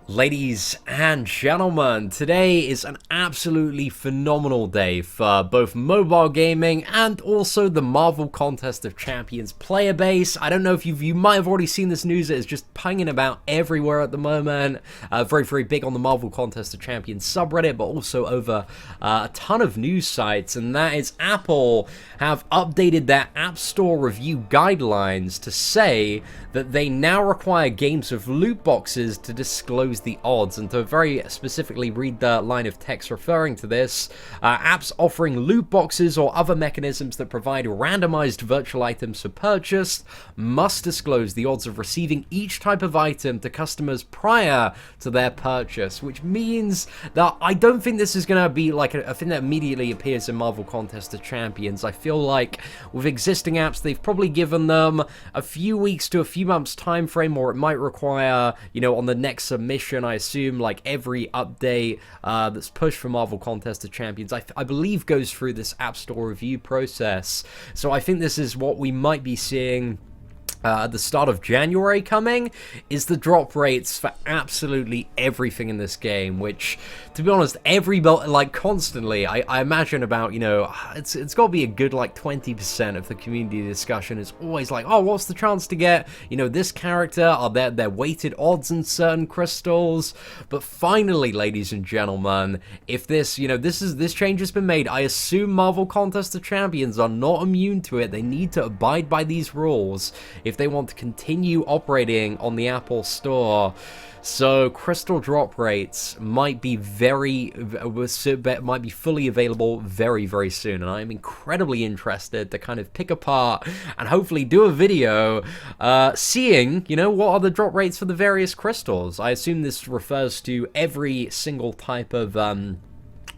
Ladies and gentlemen, today is an absolutely phenomenal day for both mobile gaming and also the Marvel Contest of Champions player base. I don't know if you might have already seen this news. It's just pinging about everywhere at the moment. Very big on the Marvel Contest of Champions subreddit, but also over a ton of news sites, and that is Apple have updated their App Store review guidelines to say that they now require games with loot boxes to disclose the odds. And to very specifically read the line of text referring to this, apps offering loot boxes or other mechanisms that provide randomized virtual items for purchase must disclose the odds of receiving each type of item to customers prior to their purchase, which means that I don't think this is going to be like a thing that immediately appears in Marvel Contest of Champions. I feel like with existing apps, they've probably given them a few weeks to a few months time frame, or it might require, on the next submission, I assume, like every update that's pushed for Marvel Contest of Champions, I believe goes through this App Store review process. So I think this is what we might be seeing at the start of January coming, is the drop rates for absolutely everything in this game, which, to be honest, constantly, I imagine about, it's got to be a good, 20% of the community discussion is always like, oh, what's the chance to get, this character? Are there weighted odds in certain crystals? But finally, ladies and gentlemen, if this change has been made, I assume Marvel Contest of Champions are not immune to it. They need to abide by these rules if they want to continue operating on the Apple Store. So crystal drop rates might be fully available very soon, and I'm incredibly interested to kind of pick apart and hopefully do a video seeing, what are the drop rates for the various crystals. I assume this refers to every single type of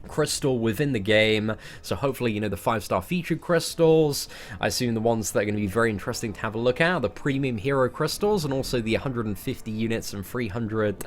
crystal within the game, so hopefully the 5-star featured crystals. I assume the ones that are going to be very interesting to have a look at, the premium hero crystals, and also the 150 units and 300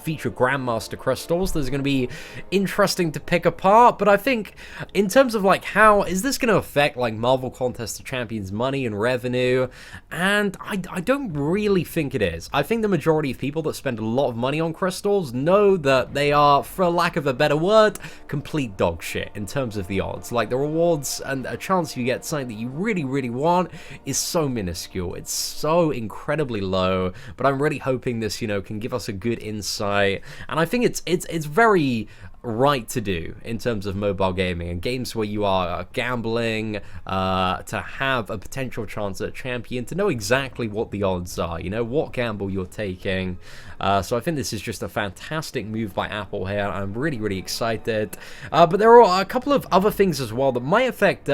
featured grandmaster crystals. Those are going to be interesting to pick apart. But I think in terms of how is this going to affect Marvel Contest of Champions money and revenue, and I don't really think it is. I think the majority of people that spend a lot of money on crystals know that they are, for lack of a better word, complete dog shit in terms of the odds. The rewards and a chance you get something that you really want is so minuscule. It's so incredibly low, but I'm really hoping this, can give us a good insight. And I think it's very right to do in terms of mobile gaming and games where you are gambling to have a potential chance at a champion, to know exactly what the odds are, what gamble you're taking. So I think this is just a fantastic move by Apple here. I'm really excited. But there are a couple of other things as well that might affect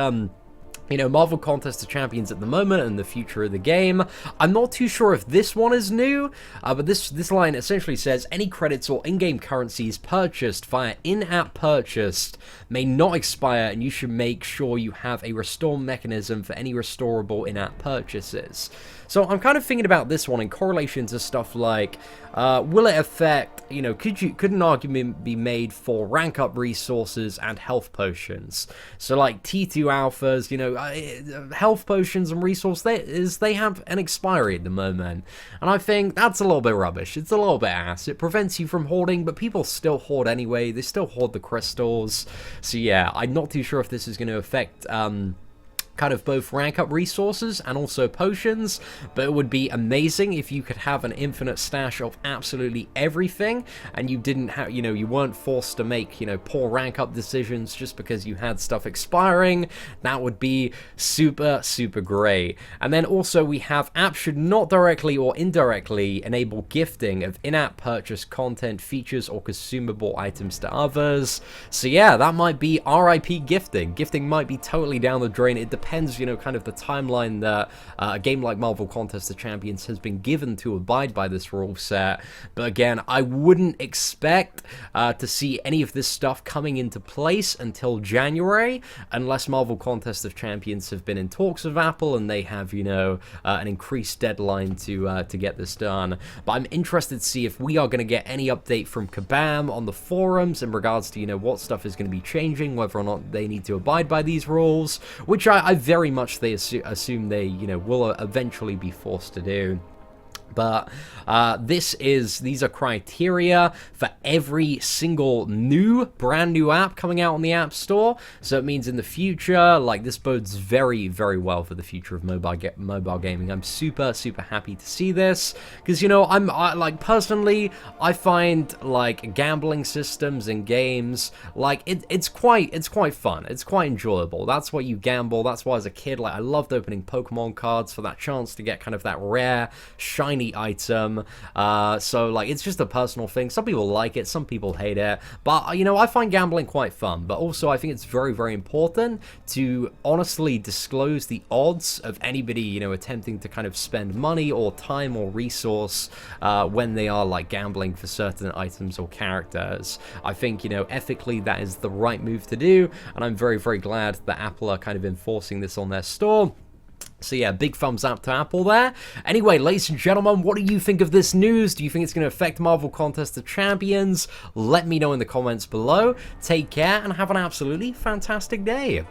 Marvel Contest of Champions at the moment and the future of the game. I'm not too sure if this one is new, but this line essentially says, any credits or in-game currencies purchased via in-app purchase may not expire, and you should make sure you have a restore mechanism for any restorable in-app purchases. So I'm kind of thinking about this one in correlation to stuff like, will it affect, could an argument be made for rank up resources and health potions? So like T2 alphas, health potions and resources, they have an expiry at the moment. And I think that's a little bit rubbish. It's a little bit ass. It prevents you from hoarding, but people still hoard anyway. They still hoard the crystals. So yeah, I'm not too sure if this is going to affect kind of both rank up resources and also potions, but it would be amazing if you could have an infinite stash of absolutely everything, and you didn't have, you weren't forced to make, poor rank up decisions just because you had stuff expiring. That would be super great. And then also we have apps should not directly or indirectly enable gifting of in-app purchase content, features, or consumable items to others. So yeah, that might be RIP gifting. Gifting might be totally down the drain. It depends, kind of the timeline that a game like Marvel Contest of Champions has been given to abide by this rule set. But again, I wouldn't expect to see any of this stuff coming into place until January, unless Marvel Contest of Champions have been in talks with Apple and they have, an increased deadline to get this done. But I'm interested to see if we are going to get any update from Kabam on the forums in regards to, what stuff is going to be changing, whether or not they need to abide by these rules, which I very much assume they, will eventually be forced to do. But these are criteria for every single brand new app coming out on the App Store. So it means in the future, like, this bodes very, very well for the future of mobile gaming. I'm super, super happy to see this because, you know, like, personally, I find, like, gambling systems in games, like, it's quite fun. It's quite enjoyable. That's why you gamble. That's why as a kid, like, I loved opening Pokemon cards for that chance to get kind of that rare, shiny item. So, like, it's just a personal thing. Some people like it, some people hate it, but, you know, I find gambling quite fun. But also, I think it's very, very important to honestly disclose the odds of anybody, you know, attempting to kind of spend money or time or resource when they are, like, gambling for certain items or characters. I think, you know, ethically that is the right move to do, and I'm very, very glad that Apple are kind of enforcing this on their store. So yeah, big thumbs up to Apple there. Anyway, ladies and gentlemen, what do you think of this news? Do you think it's going to affect Marvel Contest of Champions? Let me know in the comments below. Take care and have an absolutely fantastic day.